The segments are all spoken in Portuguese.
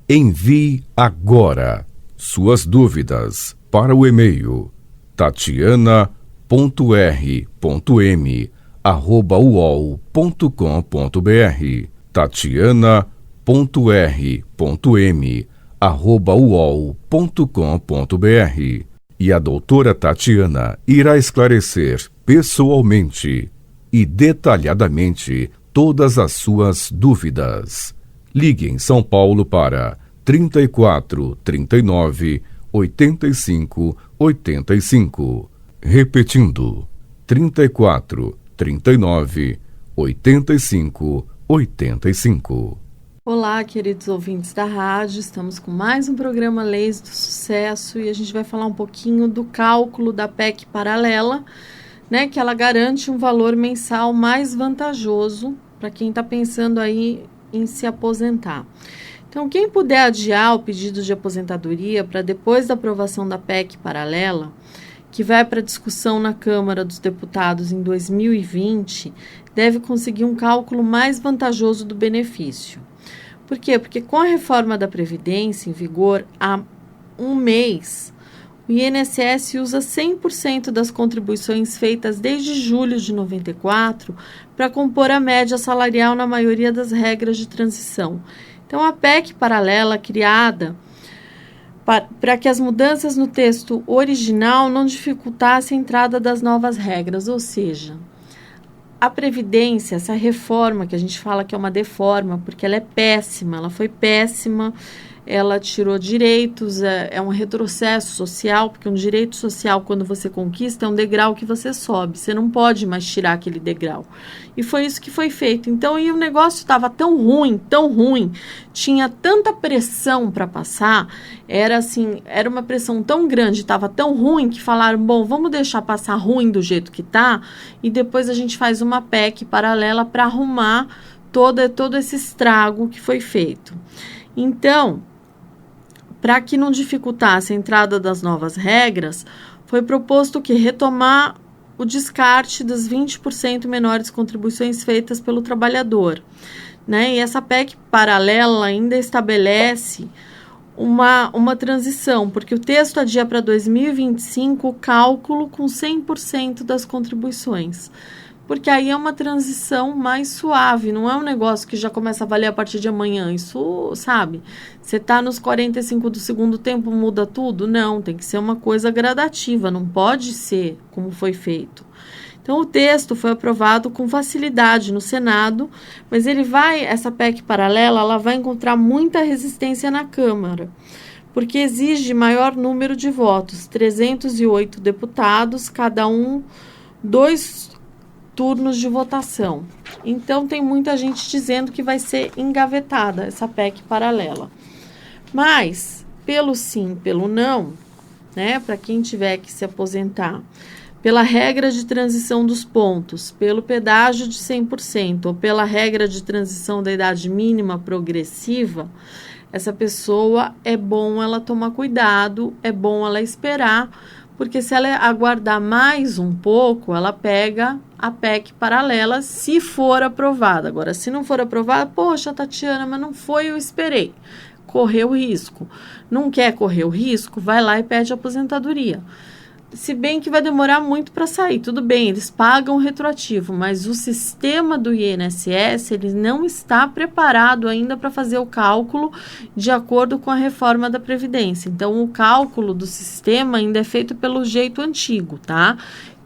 Envie agora suas dúvidas para o e-mail tatiana.r.m@uol.com.br tatiana.r.m@uol.com.br e a doutora Tatiana irá esclarecer pessoalmente e detalhadamente todas as suas dúvidas. Ligue em São Paulo para 34 39 85 85. Repetindo, 34 39 85 85. Olá, queridos ouvintes da rádio, estamos com mais um programa Leis do Sucesso e a gente vai falar um pouquinho do cálculo da PEC paralela, né, que ela garante um valor mensal mais vantajoso para quem está pensando aí em se aposentar. Então, quem puder adiar o pedido de aposentadoria para depois da aprovação da PEC paralela, que vai para discussão na Câmara dos Deputados em 2020, deve conseguir um cálculo mais vantajoso do benefício. Por quê? Porque com a reforma da Previdência em vigor há um mês, o INSS usa 100% das contribuições feitas desde julho de 94 para compor a média salarial na maioria das regras de transição. Então, a PEC paralela criada para que as mudanças no texto original não dificultassem a entrada das novas regras, ou seja, a Previdência, essa reforma que a gente fala que é uma deforma, porque ela é péssima, ela foi péssima, ela tirou direitos, é um retrocesso social, porque um direito social, quando você conquista, é um degrau que você sobe, você não pode mais tirar aquele degrau. E foi isso que foi feito. Então, e o negócio estava tão ruim, tinha tanta pressão para passar, era uma pressão tão grande, estava tão ruim, que falaram, bom, vamos deixar passar ruim do jeito que está, e depois a gente faz uma PEC paralela para arrumar todo esse estrago que foi feito. Então, para que não dificultasse a entrada das novas regras, foi proposto que retomar o descarte das 20% menores contribuições feitas pelo trabalhador, né? E essa PEC paralela ainda estabelece uma transição, porque o texto adia para 2025 o cálculo com 100% das contribuições. Porque aí é uma transição mais suave, não é um negócio que já começa a valer a partir de amanhã. Isso, sabe, você está nos 45 do segundo tempo, muda tudo? Não, tem que ser uma coisa gradativa, não pode ser como foi feito. Então, o texto foi aprovado com facilidade no Senado, mas essa PEC paralela, ela vai encontrar muita resistência na Câmara, porque exige maior número de votos, 308 deputados, cada um 2 turnos de votação. Então, tem muita gente dizendo que vai ser engavetada essa PEC paralela. Mas, pelo sim, pelo não, né, para quem tiver que se aposentar, pela regra de transição dos pontos, pelo pedágio de 100% ou pela regra de transição da idade mínima progressiva, essa pessoa é bom ela tomar cuidado, é bom ela esperar, porque se ela aguardar mais um pouco, ela pega a PEC paralela, se for aprovada. Agora, se não for aprovada, poxa, Tatiana, mas não foi, eu esperei. Correu risco. Não quer correr o risco? Vai lá e pede aposentadoria. Se bem que vai demorar muito para sair, tudo bem, eles pagam retroativo, mas o sistema do INSS ele não está preparado ainda para fazer o cálculo de acordo com a reforma da Previdência. Então, o cálculo do sistema ainda é feito pelo jeito antigo, tá?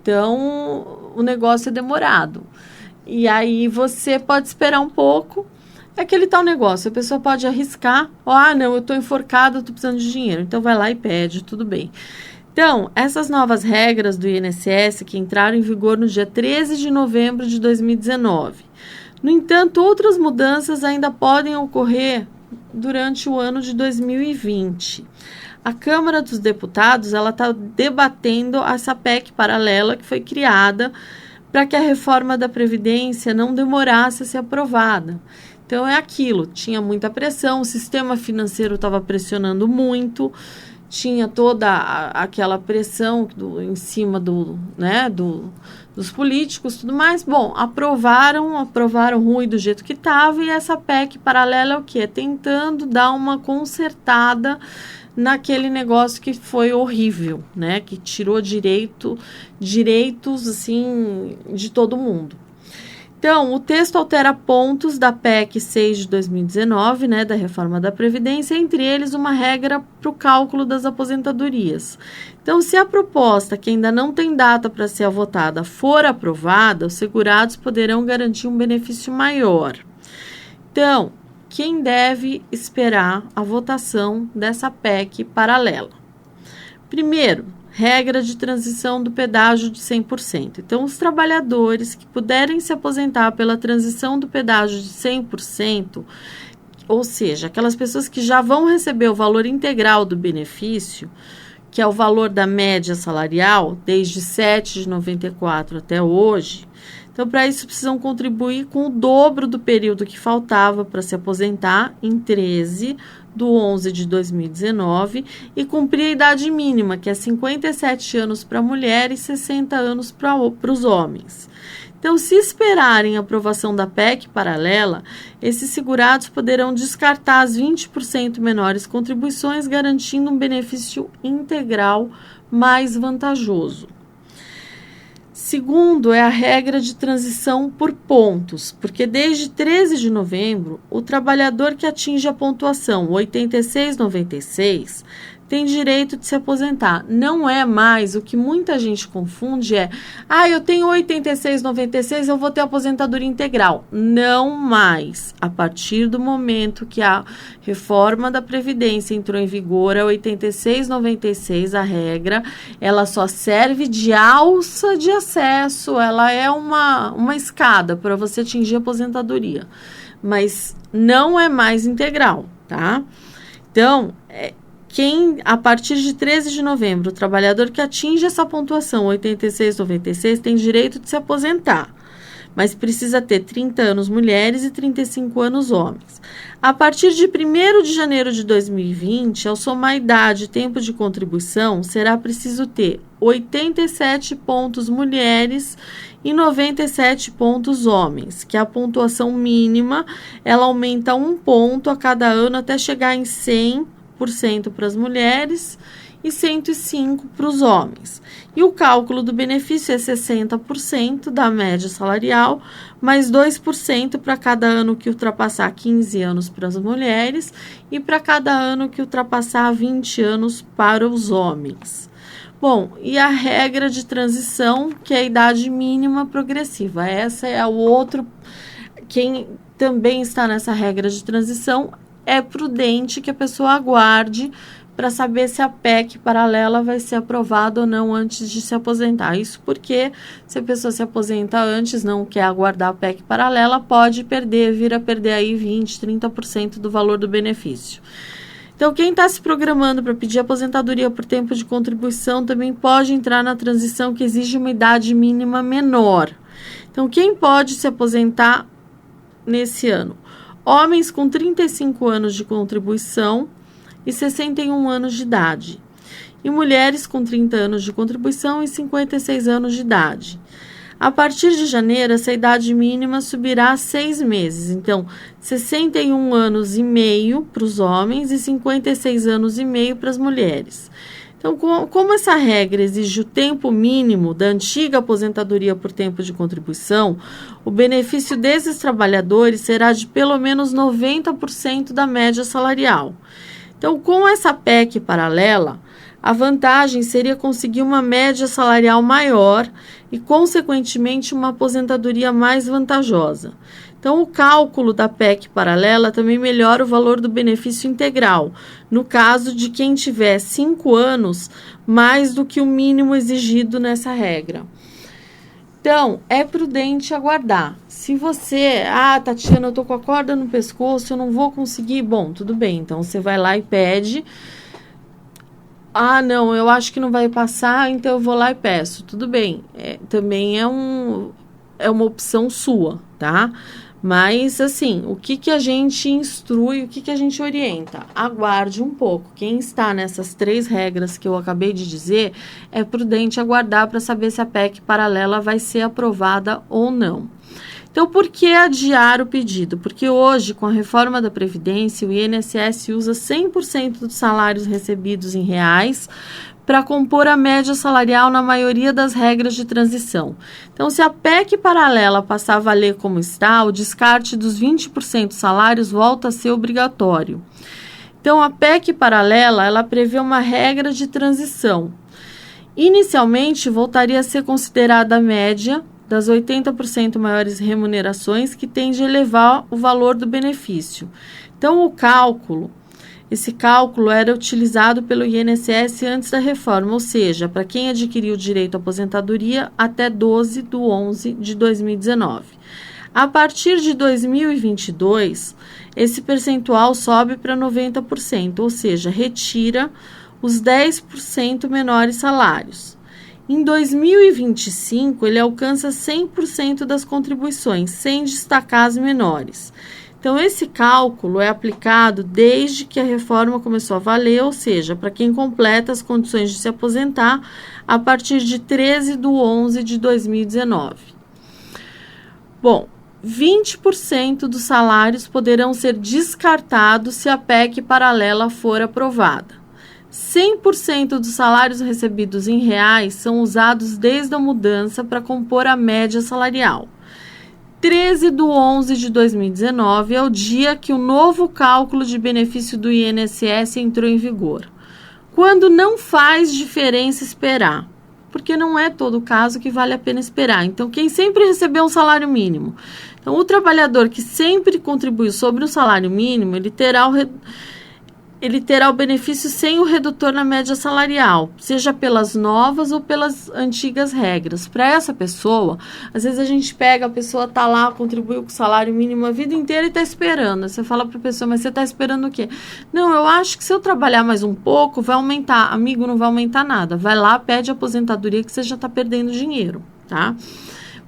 Então, o negócio é demorado. E aí, você pode esperar um pouco. É aquele tal negócio, a pessoa pode arriscar, não, eu estou enforcada, eu estou precisando de dinheiro. Então, vai lá e pede, tudo bem. Então, essas novas regras do INSS que entraram em vigor no dia 13 de novembro de 2019. No entanto, outras mudanças ainda podem ocorrer durante o ano de 2020. A Câmara dos Deputados está debatendo essa PEC paralela que foi criada para que a reforma da Previdência não demorasse a ser aprovada. Então, é aquilo, tinha muita pressão, o sistema financeiro estava pressionando muito. tinha toda aquela pressão em cima dos políticos, tudo mais. Bom, aprovaram ruim do jeito que estava, e essa PEC paralela é o quê? Tentando dar uma consertada naquele negócio que foi horrível, né? Que tirou direitos, assim, de todo mundo. Então, o texto altera pontos da PEC 6 de 2019, né, da reforma da Previdência, entre eles uma regra para o cálculo das aposentadorias. Então, se a proposta, que ainda não tem data para ser votada, for aprovada, os segurados poderão garantir um benefício maior. Então, quem deve esperar a votação dessa PEC paralela? Primeiro, regra de transição do pedágio de 100%. Então, os trabalhadores que puderem se aposentar pela transição do pedágio de 100%, ou seja, aquelas pessoas que já vão receber o valor integral do benefício, que é o valor da média salarial, desde 7 de 94 até hoje. Então, para isso, precisam contribuir com o dobro do período que faltava para se aposentar, em 13 de 11 de 2019, e cumprir a idade mínima, que é 57 anos para a mulher e 60 anos para os homens. Então, se esperarem a aprovação da PEC paralela, esses segurados poderão descartar as 20% menores contribuições, garantindo um benefício integral mais vantajoso. Segundo, é a regra de transição por pontos, porque desde 13 de novembro, o trabalhador que atinge a pontuação 86,96 tem direito de se aposentar. Não é mais, o que muita gente confunde eu tenho 86,96, eu vou ter aposentadoria integral. Não mais. A partir do momento que a reforma da Previdência entrou em vigor, a 86,96, a regra, ela só serve de alça de acesso, ela é uma escada para você atingir a aposentadoria, mas não é mais integral, tá? Então, a partir de 13 de novembro, o trabalhador que atinge essa pontuação 86,96 tem direito de se aposentar, mas precisa ter 30 anos mulheres e 35 anos homens. A partir de 1º de janeiro de 2020, ao somar idade e tempo de contribuição, será preciso ter 87 pontos mulheres e 97 pontos homens, que a pontuação mínima ela aumenta 1 ponto a cada ano até chegar em 100% para as mulheres e 105% para os homens. E o cálculo do benefício é 60% da média salarial, mais 2% para cada ano que ultrapassar 15 anos para as mulheres e para cada ano que ultrapassar 20 anos para os homens. Bom, e a regra de transição, que é a idade mínima progressiva. Essa é o outro. Quem também está nessa regra de transição, é prudente que a pessoa aguarde para saber se a PEC paralela vai ser aprovada ou não antes de se aposentar. Isso porque se a pessoa se aposenta antes, não quer aguardar a PEC paralela, pode vir a perder aí 20%, 30% do valor do benefício. Então, quem está se programando para pedir aposentadoria por tempo de contribuição também pode entrar na transição que exige uma idade mínima menor. Então, quem pode se aposentar nesse ano? Homens com 35 anos de contribuição e 61 anos de idade. E mulheres com 30 anos de contribuição e 56 anos de idade. A partir de janeiro, essa idade mínima subirá a 6 meses. Então, 61 anos e meio para os homens e 56 anos e meio para as mulheres. Então, como essa regra exige o tempo mínimo da antiga aposentadoria por tempo de contribuição, o benefício desses trabalhadores será de pelo menos 90% da média salarial. Então, com essa PEC paralela, a vantagem seria conseguir uma média salarial maior e, consequentemente, uma aposentadoria mais vantajosa. Então, o cálculo da PEC paralela também melhora o valor do benefício integral, no caso de quem tiver 5 anos mais do que o mínimo exigido nessa regra. Então, é prudente aguardar. Se você, Tatiana, eu tô com a corda no pescoço, eu não vou conseguir, bom, tudo bem, então você vai lá e pede. Não, eu acho que não vai passar, então eu vou lá e peço. Tudo bem, também é uma opção sua, tá? Mas, assim, o que a gente instrui, o que a gente orienta? Aguarde um pouco. Quem está nessas 3 regras que eu acabei de dizer, é prudente aguardar para saber se a PEC paralela vai ser aprovada ou não. Então, por que adiar o pedido? Porque hoje, com a reforma da Previdência, o INSS usa 100% dos salários recebidos em reais para compor a média salarial na maioria das regras de transição. Então, se a PEC paralela passar a valer como está, o descarte dos 20% dos salários volta a ser obrigatório. Então, a PEC paralela, ela prevê uma regra de transição. Inicialmente, voltaria a ser considerada a média das 80% maiores remunerações, que tende a elevar o valor do benefício. Então, esse cálculo era utilizado pelo INSS antes da reforma, ou seja, para quem adquiriu o direito à aposentadoria até 12/11/2019. A partir de 2022, esse percentual sobe para 90%, ou seja, retira os 10% menores salários. Em 2025, ele alcança 100% das contribuições, sem destacar as menores. Então, esse cálculo é aplicado desde que a reforma começou a valer, ou seja, para quem completa as condições de se aposentar a partir de 13/11/2019. Bom, 20% dos salários poderão ser descartados se a PEC paralela for aprovada. 100% dos salários recebidos em reais são usados desde a mudança para compor a média salarial. 13/11/2019 é o dia que o novo cálculo de benefício do INSS entrou em vigor. Quando não faz diferença esperar, porque não é todo caso que vale a pena esperar. Então, quem sempre recebeu um salário mínimo, então o trabalhador que sempre contribuiu sobre o salário mínimo, ele terá o benefício sem o redutor na média salarial, seja pelas novas ou pelas antigas regras. Para essa pessoa, às vezes a gente pega, a pessoa está lá, contribuiu com o salário mínimo a vida inteira e está esperando. Você fala para a pessoa, mas você está esperando o quê? Não, eu acho que se eu trabalhar mais um pouco, vai aumentar. Amigo, não vai aumentar nada. Vai lá, pede aposentadoria que você já está perdendo dinheiro, tá?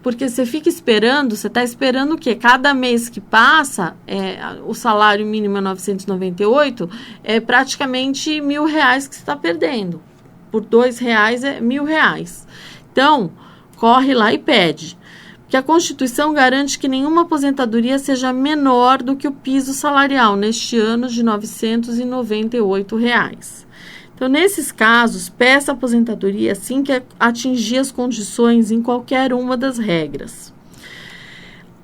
Porque você fica esperando, você está esperando o quê? Cada mês que passa, o salário mínimo é 998, é praticamente R$1.000 que você está perdendo. Por R$2 é R$1.000. Então, corre lá e pede. Porque a Constituição garante que nenhuma aposentadoria seja menor do que o piso salarial, neste ano de R$998. Então, nesses casos, peça aposentadoria assim que atingir as condições em qualquer uma das regras.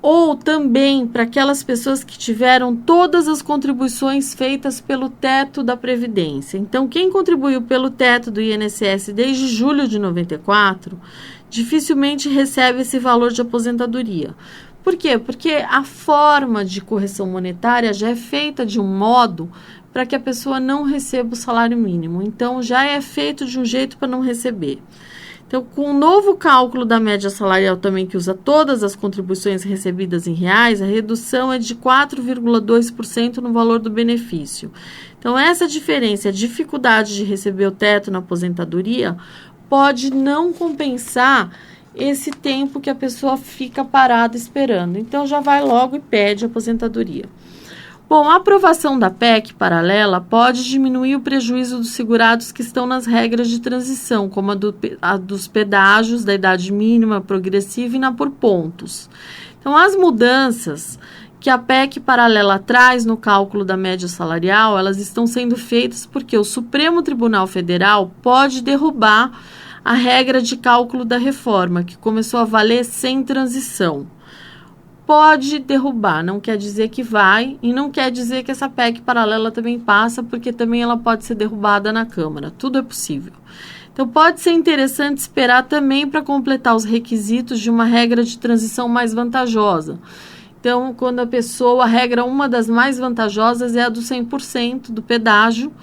Ou também para aquelas pessoas que tiveram todas as contribuições feitas pelo teto da Previdência. Então, quem contribuiu pelo teto do INSS desde julho de 94, dificilmente recebe esse valor de aposentadoria. Por quê? Porque a forma de correção monetária já é feita de um modo para que a pessoa não receba o salário mínimo. Então, já é feito de um jeito para não receber. Então, com o novo cálculo da média salarial também, que usa todas as contribuições recebidas em reais, a redução é de 4,2% no valor do benefício. Então, essa diferença, a dificuldade de receber o teto na aposentadoria, pode não compensar esse tempo que a pessoa fica parada esperando. Então, já vai logo e pede aposentadoria. Bom, a aprovação da PEC paralela pode diminuir o prejuízo dos segurados que estão nas regras de transição, como a dos pedágios, da idade mínima, progressiva e na por pontos. Então, as mudanças que a PEC paralela traz no cálculo da média salarial, elas estão sendo feitas porque o Supremo Tribunal Federal pode derrubar a regra de cálculo da reforma, que começou a valer sem transição. Pode derrubar, não quer dizer que vai, e não quer dizer que essa PEC paralela também passa, porque também ela pode ser derrubada na Câmara, tudo é possível. Então, pode ser interessante esperar também para completar os requisitos de uma regra de transição mais vantajosa. Então, quando a regra, uma das mais vantajosas é a do 100% do pedágio,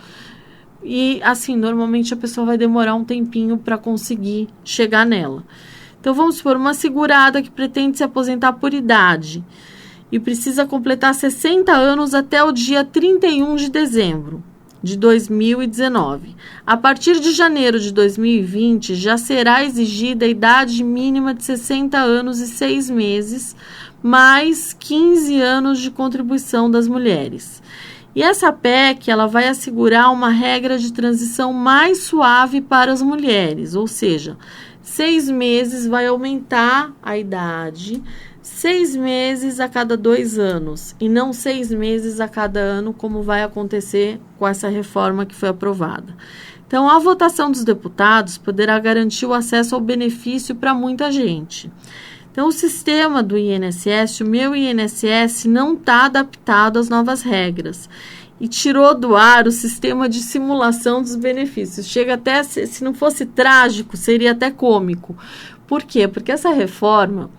e assim, normalmente a pessoa vai demorar um tempinho para conseguir chegar nela. Então, vamos supor, uma segurada que pretende se aposentar por idade e precisa completar 60 anos até o dia 31 de dezembro de 2019. A partir de janeiro de 2020, já será exigida a idade mínima de 60 anos e 6 meses mais 15 anos de contribuição das mulheres. E essa PEC, ela vai assegurar uma regra de transição mais suave para as mulheres, ou seja, 6 meses vai aumentar a idade, 6 meses a cada 2 anos, e não 6 meses a cada ano, como vai acontecer com essa reforma que foi aprovada. Então, a votação dos deputados poderá garantir o acesso ao benefício para muita gente. Então, o sistema do INSS, o meu INSS, não está adaptado às novas regras e tirou do ar o sistema de simulação dos benefícios. Chega até, se não fosse trágico, seria até cômico. Por quê? Porque essa reforma,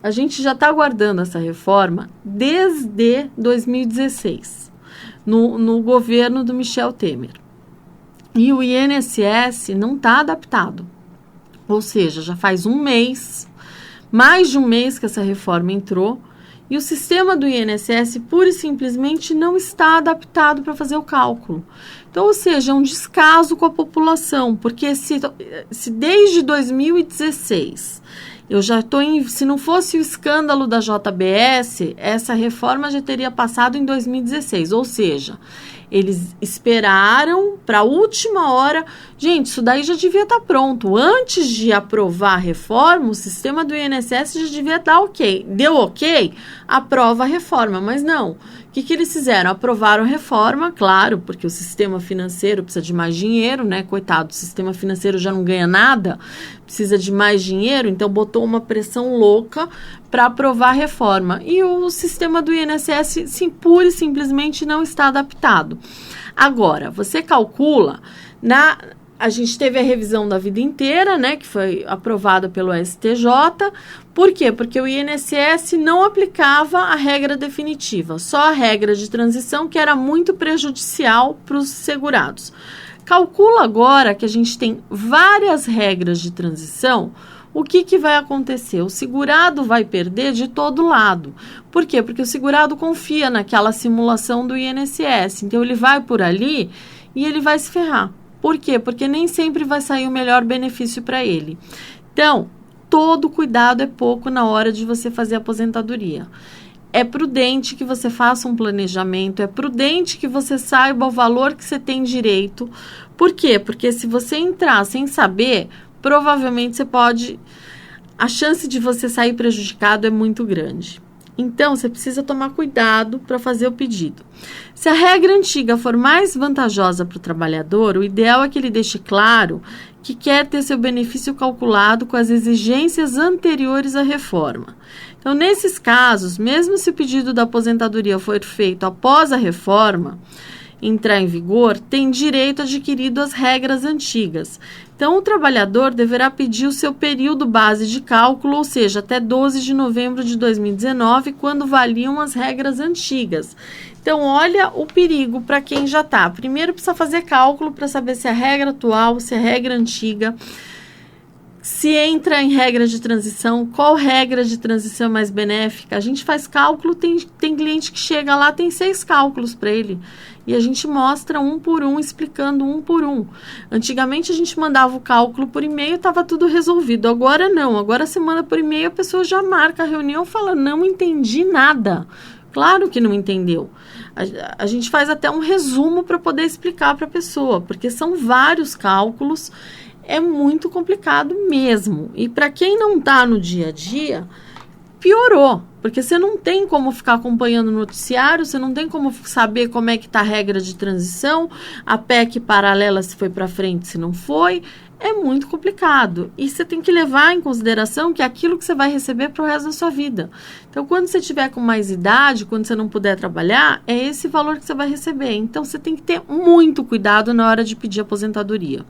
a gente já está aguardando essa reforma desde 2016, no governo do Michel Temer. E o INSS não está adaptado. Ou seja, já faz mais de um mês que essa reforma entrou, e o sistema do INSS pura e simplesmente não está adaptado para fazer o cálculo. Então, ou seja, é um descaso com a população, porque se desde 2016 eu já estou se não fosse o escândalo da JBS, essa reforma já teria passado em 2016, ou seja, eles esperaram para a última hora. Gente, isso daí já devia estar pronto. Antes de aprovar a reforma, o sistema do INSS já devia dar ok. Deu ok? Aprova a reforma, mas não. O que eles fizeram? Aprovaram a reforma, claro, porque o sistema financeiro precisa de mais dinheiro, né? Coitado, o sistema financeiro já não ganha nada, precisa de mais dinheiro, então botou uma pressão louca para aprovar a reforma. E o sistema do INSS, sim, pura e simplesmente não está adaptado. Agora, você calcula, a gente teve a revisão da vida inteira, né, que foi aprovada pelo STJ. Por quê? Porque o INSS não aplicava a regra definitiva, só a regra de transição, que era muito prejudicial para os segurados. Calcula agora que a gente tem várias regras de transição. O que vai acontecer? O segurado vai perder de todo lado. Por quê? Porque o segurado confia naquela simulação do INSS. Então, ele vai por ali e ele vai se ferrar. Por quê? Porque nem sempre vai sair o melhor benefício para ele. Então, todo cuidado é pouco na hora de você fazer a aposentadoria. É prudente que você faça um planejamento, é prudente que você saiba o valor que você tem direito. Por quê? Porque se você entrar sem saber, provavelmente a chance de você sair prejudicado é muito grande. Então, você precisa tomar cuidado para fazer o pedido. Se a regra antiga for mais vantajosa para o trabalhador, o ideal é que ele deixe claro que quer ter seu benefício calculado com as exigências anteriores à reforma. Então, nesses casos, mesmo se o pedido da aposentadoria for feito após a reforma entrar em vigor, tem direito adquirido às regras antigas. Então, o trabalhador deverá pedir o seu período base de cálculo, ou seja, até 12 de novembro de 2019, quando valiam as regras antigas. Então, olha o perigo para quem já está. Primeiro, precisa fazer cálculo para saber se a regra atual, se a regra antiga, se entra em regra de transição, qual regra de transição é mais benéfica. A gente faz cálculo, tem cliente que chega lá, tem 6 cálculos para ele. E a gente mostra um por um, explicando um por um. Antigamente a gente mandava o cálculo por e-mail, estava tudo resolvido. Agora não, agora você manda por e-mail, a pessoa já marca a reunião e fala, não entendi nada. Claro que não entendeu. A gente faz até um resumo para poder explicar para a pessoa, porque são vários cálculos, é muito complicado mesmo. E para quem não está no dia a dia, piorou, porque você não tem como ficar acompanhando o noticiário, você não tem como saber como é que está a regra de transição, a PEC paralela se foi para frente, se não foi, é muito complicado. E você tem que levar em consideração que é aquilo que você vai receber para o resto da sua vida. Então, quando você tiver com mais idade, quando você não puder trabalhar, é esse valor que você vai receber. Então, você tem que ter muito cuidado na hora de pedir aposentadoria.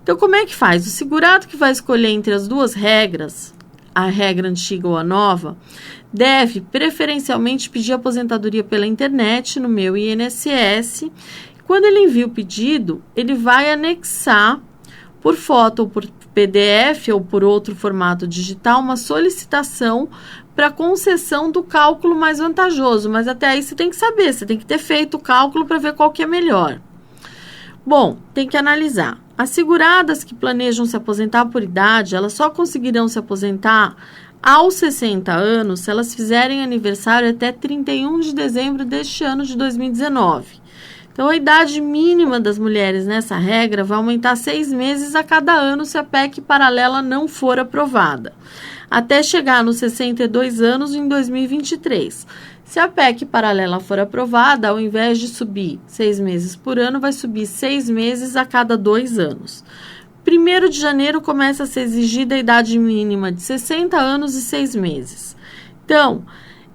Então, como é que faz? O segurado que vai escolher entre as duas regras, a regra antiga ou a nova, deve preferencialmente pedir aposentadoria pela internet no meu INSS. Quando ele envia o pedido, ele vai anexar por foto ou por PDF ou por outro formato digital uma solicitação para concessão do cálculo mais vantajoso. Mas até aí você tem que saber, você tem que ter feito o cálculo para ver qual que é melhor. Bom, tem que analisar. As seguradas que planejam se aposentar por idade, elas só conseguirão se aposentar aos 60 anos, se elas fizerem aniversário até 31 de dezembro deste ano de 2019. Então, a idade mínima das mulheres nessa regra vai aumentar 6 meses a cada ano se a PEC paralela não for aprovada, até chegar nos 62 anos em 2023. Se a PEC paralela for aprovada, ao invés de subir 6 meses por ano, vai subir 6 meses a cada 2 anos. 1º de janeiro começa a ser exigida a idade mínima de 60 anos e 6 meses. Então,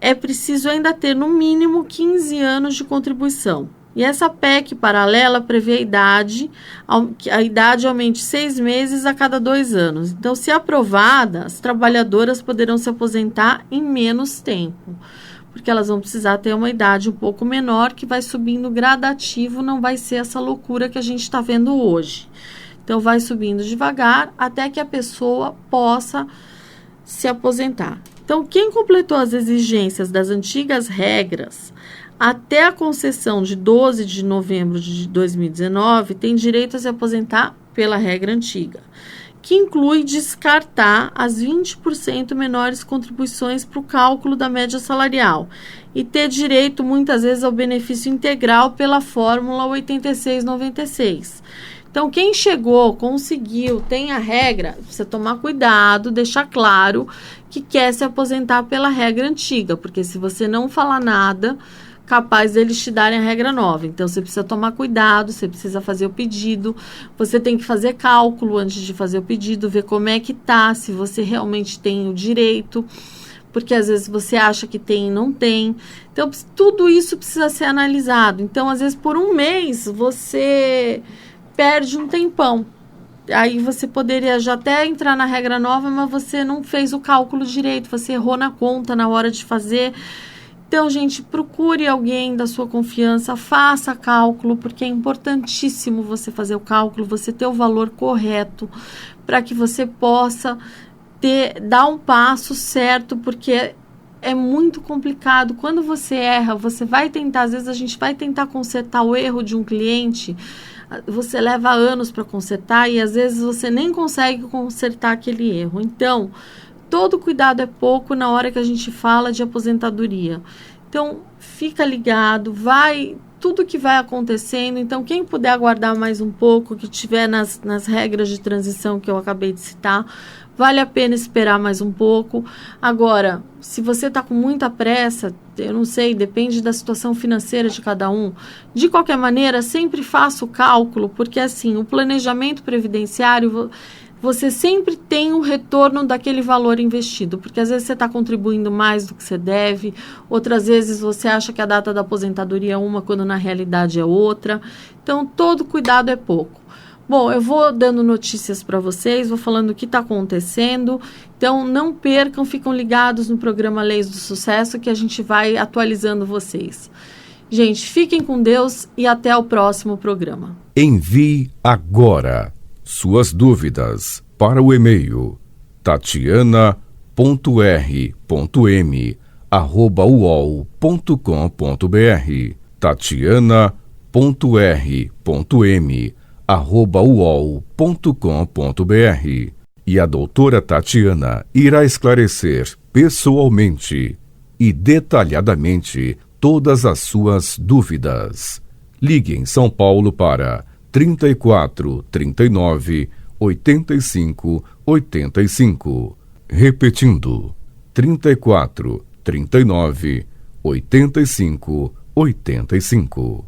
é preciso ainda ter no mínimo 15 anos de contribuição. E essa PEC paralela prevê que a idade aumente 6 meses a cada 2 anos. Então, se aprovada, as trabalhadoras poderão se aposentar em menos tempo, porque elas vão precisar ter uma idade um pouco menor, que vai subindo gradativo, não vai ser essa loucura que a gente está vendo hoje. Então, vai subindo devagar até que a pessoa possa se aposentar. Então, quem completou as exigências das antigas regras até a concessão de 12 de novembro de 2019 tem direito a se aposentar pela regra antiga, que inclui descartar as 20% menores contribuições para o cálculo da média salarial e ter direito, muitas vezes, ao benefício integral pela fórmula 8696. Então, quem chegou, conseguiu, tem a regra, precisa tomar cuidado, deixar claro que quer se aposentar pela regra antiga, porque se você não falar nada, capaz deles te darem a regra nova. Então, você precisa tomar cuidado, você precisa fazer o pedido, você tem que fazer cálculo antes de fazer o pedido, ver como é que tá, se você realmente tem o direito, porque às vezes você acha que tem e não tem. Então, tudo isso precisa ser analisado. Então, às vezes, por um mês, você perde um tempão. Aí você poderia já até entrar na regra nova, mas você não fez o cálculo direito, você errou na conta na hora de fazer. Então, gente, procure alguém da sua confiança, faça cálculo, porque é importantíssimo você fazer o cálculo, você ter o valor correto, para que você possa dar um passo certo, porque é muito complicado. Quando você erra, você vai tentar, às vezes a gente vai tentar consertar o erro de um cliente, você leva anos para consertar e às vezes você nem consegue consertar aquele erro. Então, todo cuidado é pouco na hora que a gente fala de aposentadoria. Então, fica ligado, tudo que vai acontecendo. Então, quem puder aguardar mais um pouco, que tiver nas regras de transição que eu acabei de citar, vale a pena esperar mais um pouco. Agora, se você está com muita pressa, eu não sei, depende da situação financeira de cada um. De qualquer maneira, sempre faça o cálculo, porque assim, o planejamento previdenciário, você sempre tem o retorno daquele valor investido, porque às vezes você está contribuindo mais do que você deve, outras vezes você acha que a data da aposentadoria é uma, quando na realidade é outra. Então, todo cuidado é pouco. Bom, eu vou dando notícias para vocês, vou falando o que está acontecendo. Então, não percam, ficam ligados no programa Leis do Sucesso, que a gente vai atualizando vocês. Gente, fiquem com Deus e até o próximo programa. Envie agora suas dúvidas para o e-mail tatiana.r.m@uol.com.br tatiana.r.m@uol.com.br. E a doutora Tatiana irá esclarecer pessoalmente e detalhadamente todas as suas dúvidas. Ligue em São Paulo para 34 39 85 85. Repetindo, 34 39 85 85.